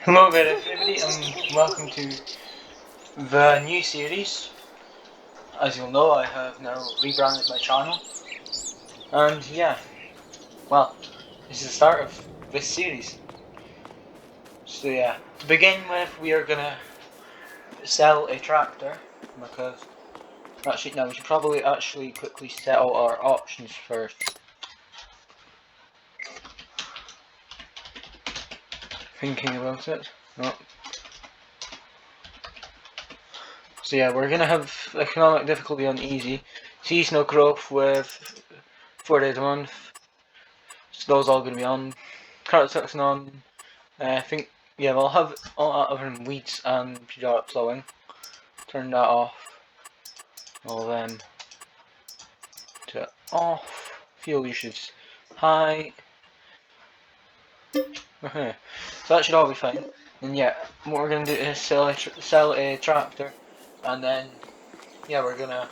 Hello there everybody and welcome to the new series. As you'll know, I have now rebranded my channel and yeah, well, this is the start of this series. So yeah, to begin with, we are gonna sell a tractor because actually now we should probably quickly settle our options first. Thinking about it. No. So yeah, we're gonna have economic difficulty on easy, seasonal growth with 4 days a month. So those all gonna be on. Current section on. I think yeah, we'll have all that other than weeds and periodic plowing. Turn that off. All them to off. Fuel usage high. So that should all be fine. And yeah, what we're gonna do is sell a tractor, and then yeah, we're gonna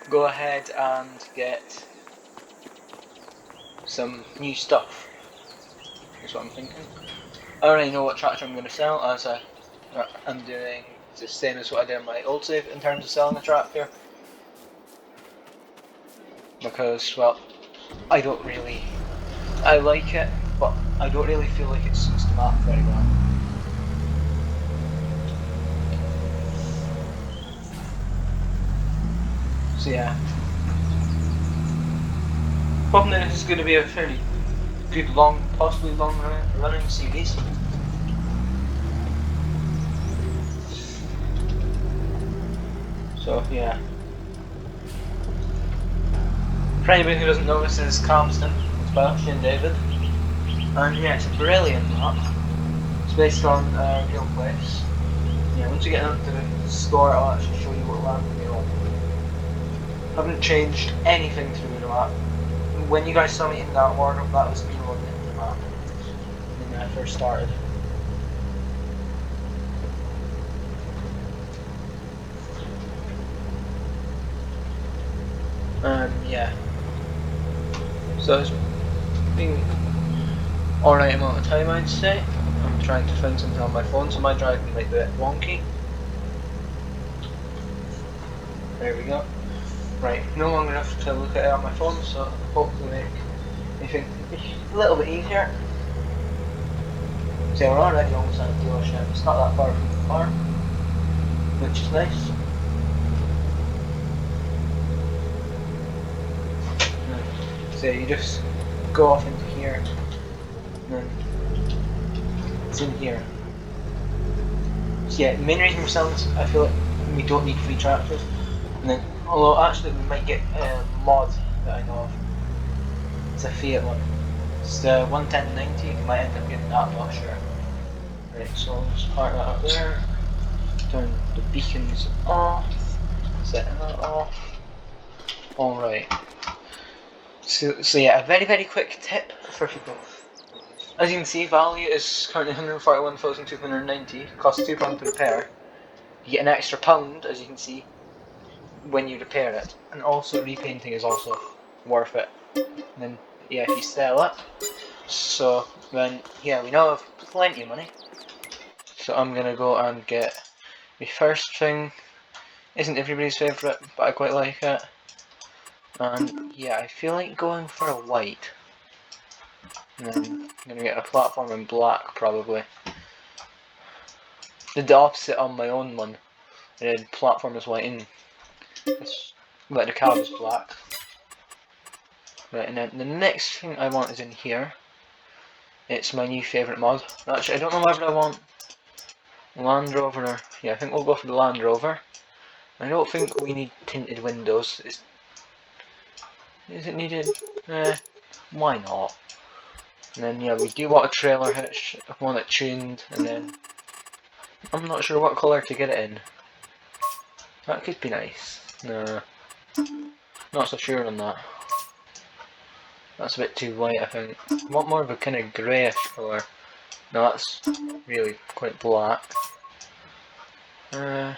go ahead and get some new stuff. That's what I'm thinking. I already know what tractor I'm gonna sell, as I'm doing the same as what I did in my old save in terms of selling a tractor. Because, well, I like it, but I don't really feel like it suits the map very well. So yeah, hoping that this is going to be a fairly good, possibly long running series. So yeah. For anybody who doesn't know, this is Calmsden. It's by Shane David. And yeah, it's a brilliant map. It's based on a real place. Yeah, once you get into the store, I'll actually show you what land we're on. I haven't changed anything through the map. When you guys saw me in that wardrobe, that was me loading into the map when I first started. Yeah. So it's been alright amount of time, I'd say. I'm trying to find something on my phone, so my driving might be a bit wonky. There we go. Right, no long enough to look at it on my phone, so hopefully make anything a little bit easier. So we're already almost at the dealership. It's not that far from the farm, which is nice. So you just go off into here, and then it's in here. So yeah, the main reason we're selling this, I feel like we don't need free tractors. And then, although actually we might get a mod that I know of. It's a Fiat one. It's the 11090. You might end up getting that, I'm not sure. Right, so I'll just park that up there. Turn the beacons off. Setting that off. Alright. So yeah, a very quick tip for people. As you can see, value is currently 141,290. Costs £2 to repair. You get an extra £1, as you can see, when you repair it. And also repainting is also worth it. And then yeah, if you sell it, so then yeah, we now have plenty of money. So I'm gonna go and get the first thing. Isn't everybody's favourite, but I quite like it. And yeah, I feel like going for a white. And then I'm gonna get a platform in black probably. Did the opposite on my own one. I did platform as white and but the cab is black. Right, and then the next thing I want is in here. It's my new favourite mod. Actually, I don't know whether I want Land Rover or... Yeah, I think we'll go for the Land Rover. I don't think we need tinted windows. Is it needed? Why not? And then yeah, we do want a trailer hitch. I want it tuned, and then I'm not sure what colour to get it in. That could be nice. Nah, not so sure on that. That's a bit too white, I think. I want more of a kind of greyish colour. No, that's really quite black. I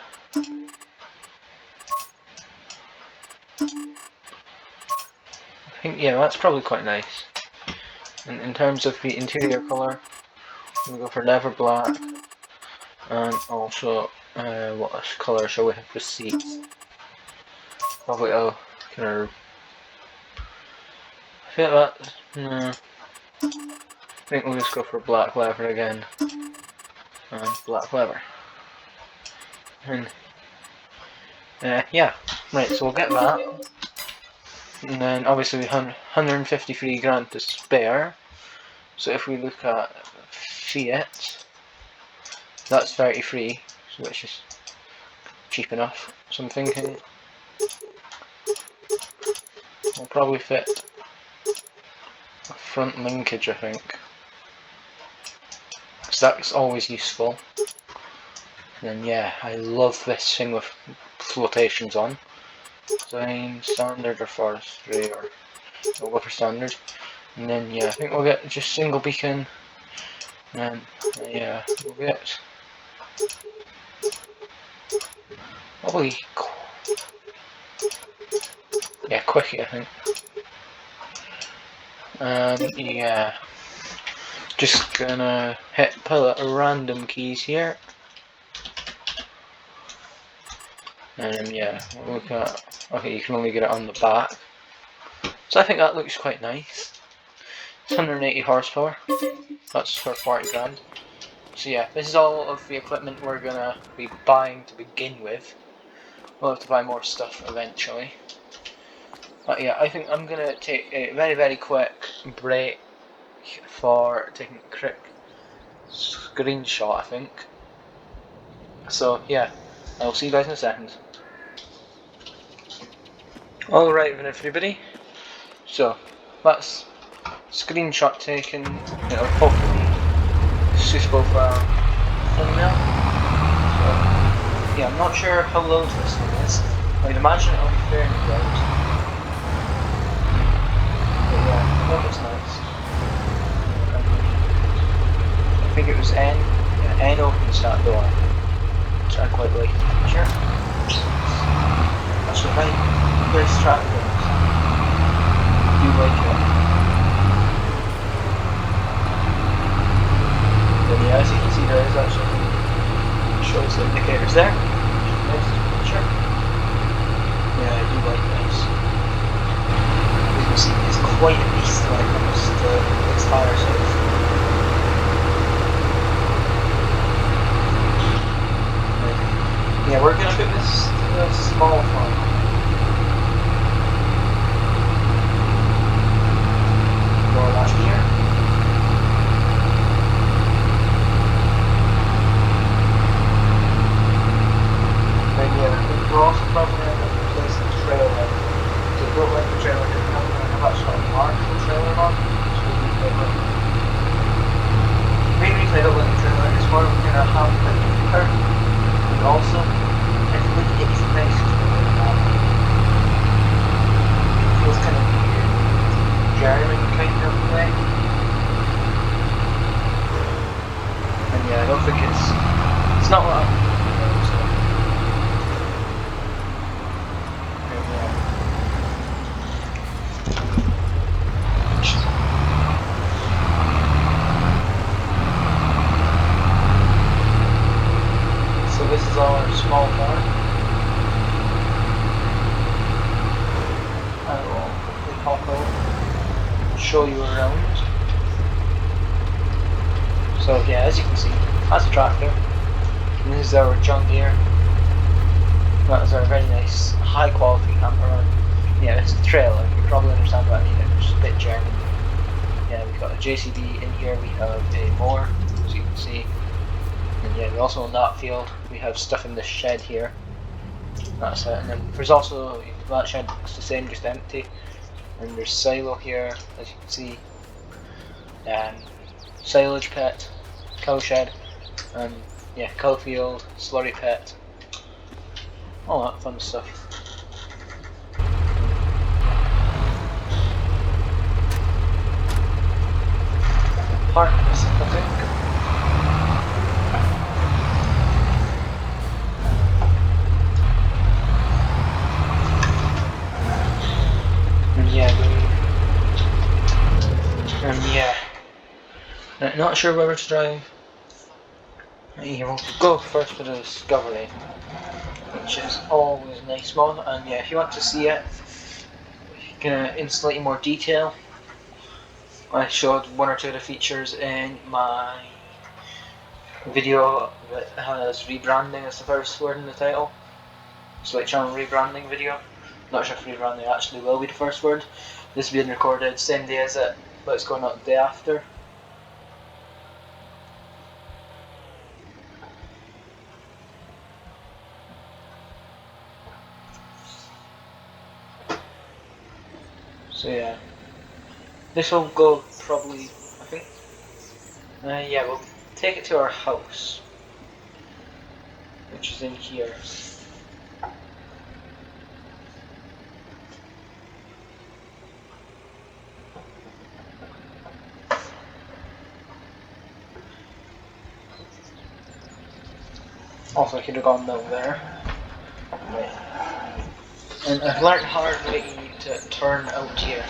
think, yeah, that's probably quite nice. And in terms of the interior colour, We'll go for leather black, and also what colour shall we have for seats? Probably a kind of. I feel that. No. I think we'll just go for black leather again, and black leather. And yeah, right. So we'll get that, and then obviously we have 153 grand to spare. So if we look at fiat, that's 33, which is cheap enough. So I'm thinking we'll probably fit a front linkage, I think, because that's always useful. And then yeah, I love this thing with flotations on. Design, standard or forestry, or we'll go for standard. And then yeah, I think we'll get just single beacon. And then yeah, we'll get probably quickie, I think. Yeah, just gonna pull out random keys here. And yeah, we'll look at, okay, you can only get it on the back. So I think that looks quite nice. It's 180 horsepower, that's for 40 grand. So yeah, this is all of the equipment we're gonna be buying to begin with. We'll have to buy more stuff eventually. But yeah, I think I'm gonna take a very quick break for taking a quick screenshot, I think. So yeah, I'll see you guys in a second. Alright then everybody, so that's screenshot taken, hopefully suitable for our thumbnail. So yeah, I'm not sure how low this thing is. I'd imagine it'll be fairly loud. But yeah, I thought it was nice. I think it was N. Yeah, N opens that door, which I quite like the picture. That's what this track goes. I do like it. Then yeah, as you can see, there is actually shows the indicators there. Nice picture. Yeah, I do like this. As you can see, it's quite a beast when it comes to its tire size. Yeah, we're gonna put this to a small farm. More last year. Then yeah, we're also probably going to replace the trailer. So we don't like the trailer because we're going to have that sort of mark for the trailer on. So we need to like. The main reason I don't like the trailer is we're going to have like a curve. And also, I feel like it's nice to be like that. It feels kind of weird. German kind of way. And yeah, I don't think it's not what I'm so this is our small farm. I will quickly hop over and show you around. So yeah, as you can see, that's a tractor. And this is our John Deere. That is our very nice, high quality camper van. Yeah, it's a trailer, you probably understand what I mean, it's a bit German. Yeah, we've got a JCB in here, we have a mower, as you can see. And yeah, we also on that field, we have stuff in this shed here. That's it, and then there's also, that shed is the same, just empty. And there's silo here, as you can see. Silage pit, cow shed, and yeah, cow field, slurry pit, all that fun stuff. Parks, I think. And yeah, not sure whether to drive You will go first for the Discovery, which is always a nice mod, and yeah, if you want to see it in slightly more detail, I showed one or two of the features in my video that has rebranding as the first word in the title. So like channel rebranding video. Not sure if rebranding actually will be the first word. This is being recorded same day as it, but it's going out the day after. So yeah, this will go probably, I think, yeah, we'll take it to our house, which is in here. Also, I could have gone down there. Right. And I've learned hard way you need to turn out here.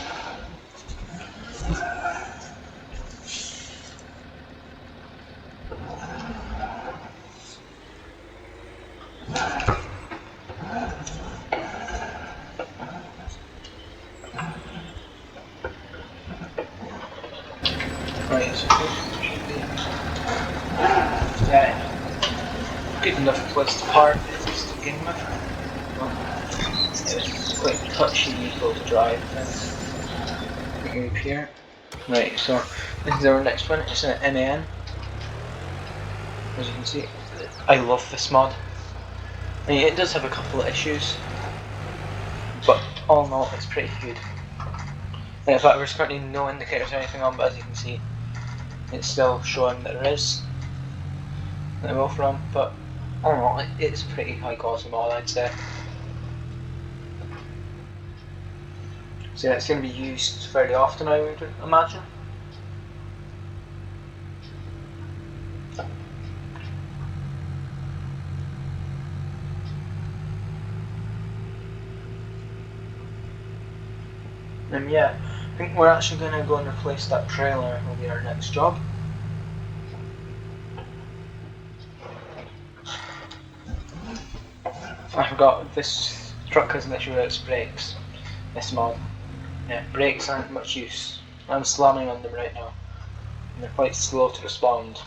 Right, so yeah, good enough place to park to begin with. It's quite a touchy vehicle to drive. Up here. Right, so this is our next one. It's an MAN. As you can see, I love this mod. I mean, it does have a couple of issues, but all in all, it's pretty good. And in fact, there's currently no indicators or anything on, but as you can see, it's still showing that there is that I will from. But all in all, it's pretty high quality mod, I'd say. So yeah, it's going to be used fairly often, I would imagine. And yeah, I think we're actually going to go and replace that trailer will be our next job. I forgot, this truck has an issue with its brakes, this mod. Yeah, brakes aren't much use. I'm slamming on them right now. And they're quite slow to respond.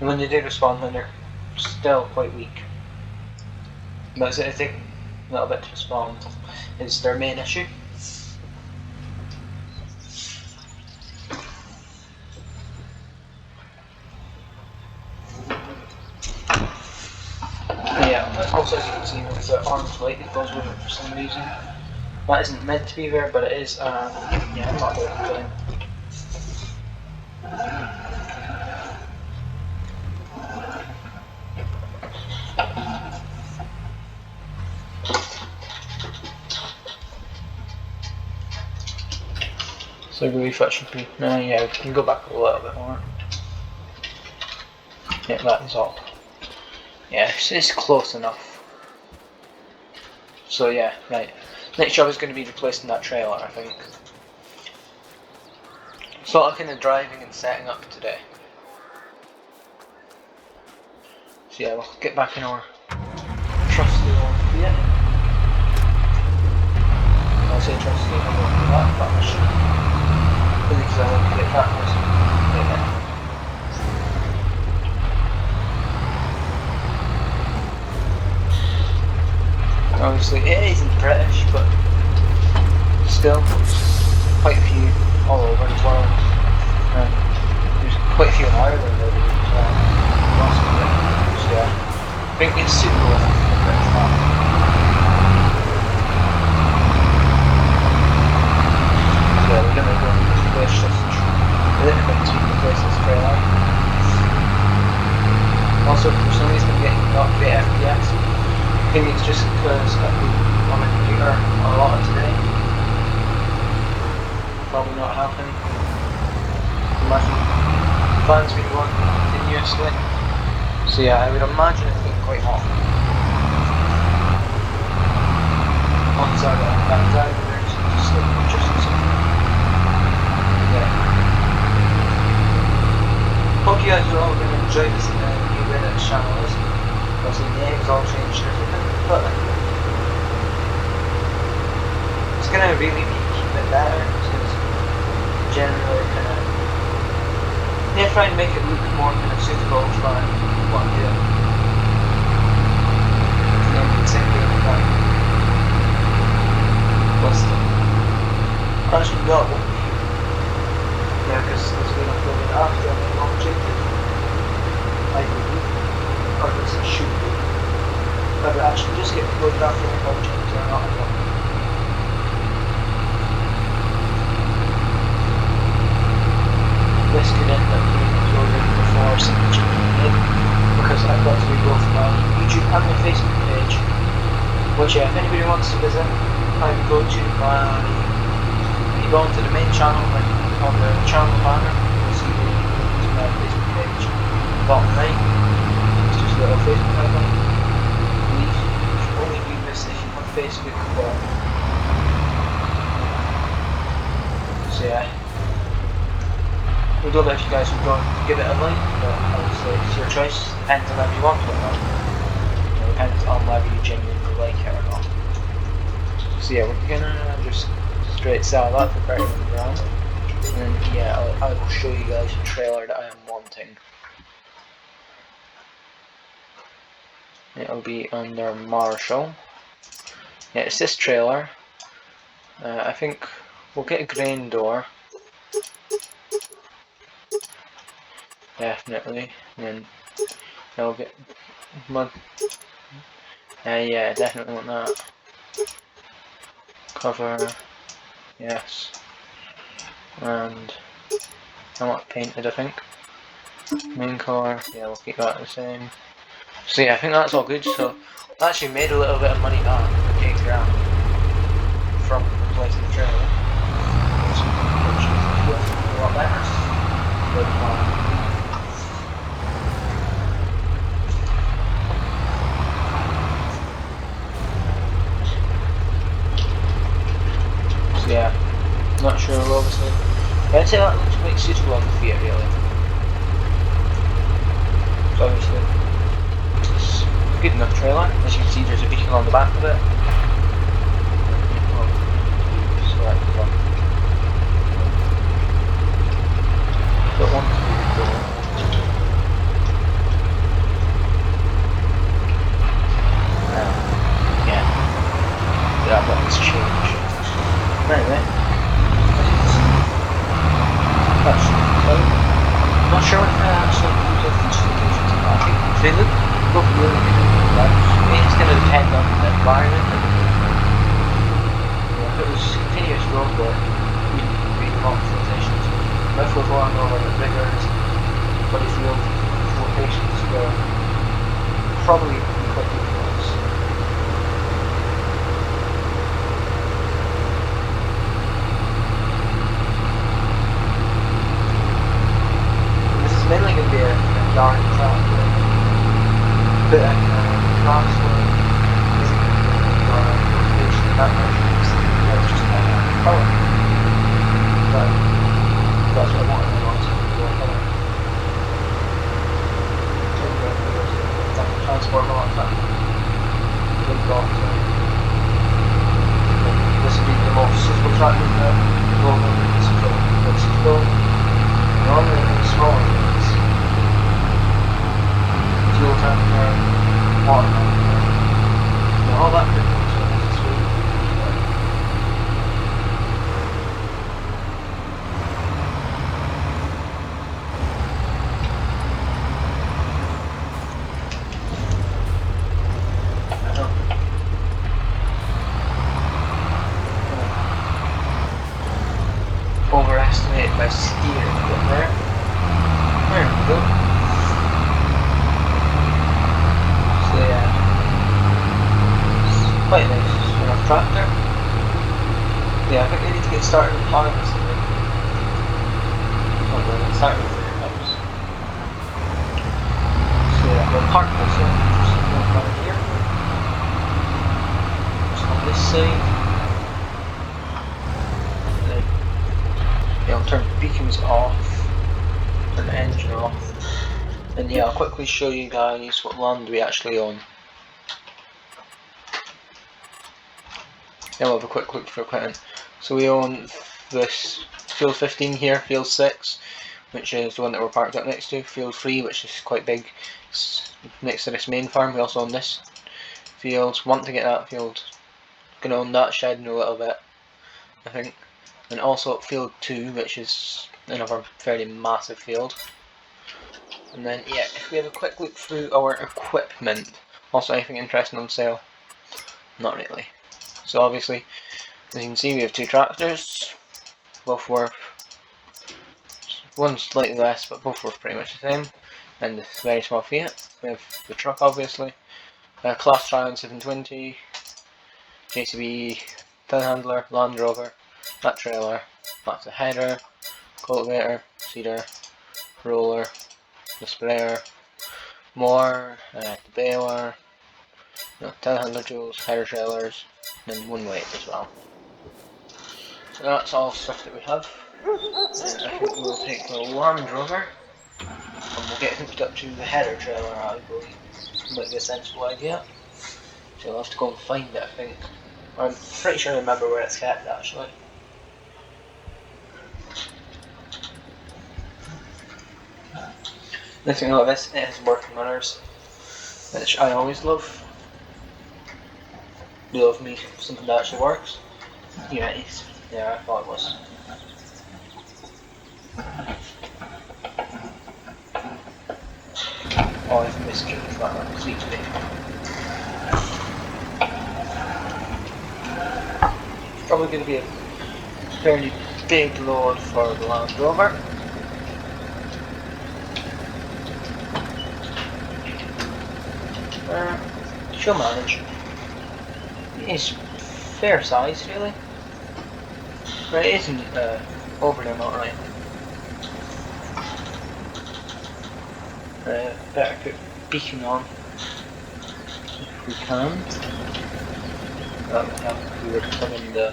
And when they do respond, then they're still quite weak. But it takes a little bit to respond. Is their main issue. Yeah, also as you can see with the orange light that goes with it for some reason. That isn't meant to be there, but it is, yeah, I'm not going to put in. So I believe that should be, yeah, we can go back a little bit more. Yeah, that is all. Yeah, it's close enough. So yeah, right. Next job is going to be replacing that trailer, I think. So I'm kind of driving and setting up today. So yeah, we'll get back in our trusty old fiat. I'll say trusty, I won't do that, but I should. Because I want to get that person. Obviously it isn't British, but still quite a few all over as well. There's quite a few in Ireland already as well. So yeah, I think it's suitable enough for the British market. So yeah, we're going to go and replace this. I didn't think to replace this trailer. Also, for some reason I'm getting not great FPS. I think it's just because I've been on my computer a lot today. Probably not happening. Imagine fans been going continuously. So yeah, I would imagine it's been quite hot. Once I got fans out, there's just something. Yeah. Hope you guys are all going to enjoy this this channel is. Obviously the name's all changed and everything, but it's gonna really be keeping it better. It's gonna generally kind of try and make it look more kind of suitable for what I'm doing. And then the same thing with that. What's the... Actually, no, it won't be. Yeah, because it's been uploaded after the main objective. I believe. Or at least it should be. But it actually just get uploaded after the main objective or not, I don't know. This could end up being uploaded before signature made, because I've got to do both my YouTube and my Facebook page, which if anybody wants to visit, I would go to my, when you go onto the main channel, like on the channel banner, you'll see the link to my Facebook page, bottom right, it's just a little Facebook icon. Please, you should only do this if you have Facebook, but, so yeah. I don't know if you guys would go and give it a like, but obviously it's your choice, depends on whether you want it or not. It depends on whether you genuinely like it or not. So yeah, we're gonna just straight sell that for 31 grand. And then yeah, I will show you guys the trailer that I am wanting. It'll be under Marshall. Yeah, it's this trailer. I think we'll get a grain door. Definitely, and then I'll get mud. Yeah, definitely want that. Cover, yes, and I want it painted. I think main colour. Yeah, we'll keep that the same. So yeah, I think that's all good. So I actually made a little bit of money back, 8 grand, from replacing the trailer, which is a lot better. Yeah, not sure obviously. I'd say that looks quite suitable on the Fiat really. So obviously it's a good enough trailer. As you can see there's a beacon on the back of it. Don't want to do the door. Yeah. That button's changed. Anyway, that's I'm not sure if I actually use it these locations in market. They look really good, but it's going to depend on the environment. If it was continuous road work, we wouldn't be long locations. But if we're going over the bigger body field locations, where probably would be quite good for us. Mainly going to be a yard tractor, but crossword isn't going to be a location that much. It's just color. But that's what I want. I want to go color. Transport a lot of time. Big box. This would be the most suitable tractor now. This is full. Normally it's smaller. Fuel tanker, water tanker, and all that good things for this is really overestimated by steer a bit there. There we go. Quite nice for a tractor. Yeah, I think we need to get started with plowing this thing. Okay, let's start with the pipes. So yeah, we'll park this in. Just go down here. Just on this side. And then yeah, I'll turn the beacons off. Turn the engine off. And yeah, I'll quickly show you guys what land we actually own. Then we'll have a quick look for equipment. So we own this field 15 here, field 6, which is the one that we're parked up next to, field 3, which is quite big, it's next to this main farm. We also own this field, want to get that field, gonna own that shed in a little bit, I think. And also field 2, which is another fairly massive field. And then yeah, if we have a quick look through our equipment, also anything interesting on sale? Not really. So obviously, as you can see, we have 2 tractors, both worth, one's slightly less, but both worth pretty much the same. And this very small Fiat. We have the truck, obviously, Class Trion 720, JCB, telehandler, landrover, that trailer, that's a header, cultivator, seeder, roller, the sprayer, mower, the baler, telehandler tools, header trailers, and one weight as well. So that's all stuff that we have. And I think we'll take the Land Rover and we'll get hooked up to the header trailer, I believe. Might be a sensible idea. So I'll have to go and find it, I think. I'm pretty sure I remember where it's kept actually. The thing about this, it has working runners, which I always love. You love me something that actually works? Yeah, it is. Yeah, I thought it was. Oh, I've missed it. That please me. Probably going to be a fairly big load for the Land Rover. She'll manage. It's fair size, really. But it isn't overly not right. Better put beacon on if we can. That would help if we were to plug in the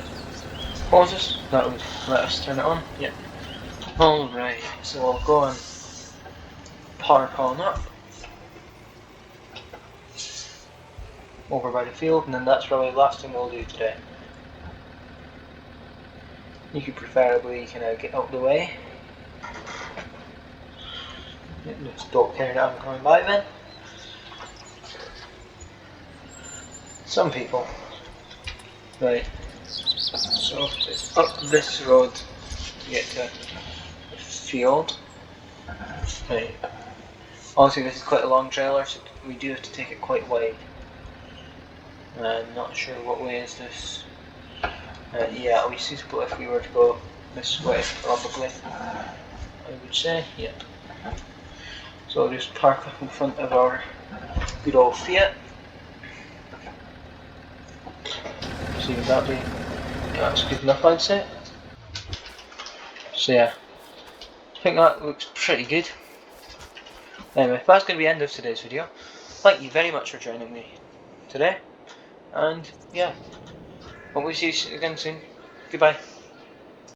hoses. That would let us turn it on. Yep. Alright, so I'll go and park on up over by the field, and then that's probably the last thing we'll do today. You could preferably kind of get out of the way. Just don't care that I'm coming by then. Some people. Right. So it's up this road to get to the field. Right. Honestly, this is quite a long trailer, so we do have to take it quite wide. I'm not sure what way is this. Yeah, it'll be suitable if we were to go this way, probably. I would say, yeah. So I'll just park up in front of our good old Fiat. See, would that be? Yeah, that's good enough, I'd say. So yeah, I think that looks pretty good. Anyway, that's going to be the end of today's video. Thank you very much for joining me today. And yeah, hope we see you again soon. Goodbye.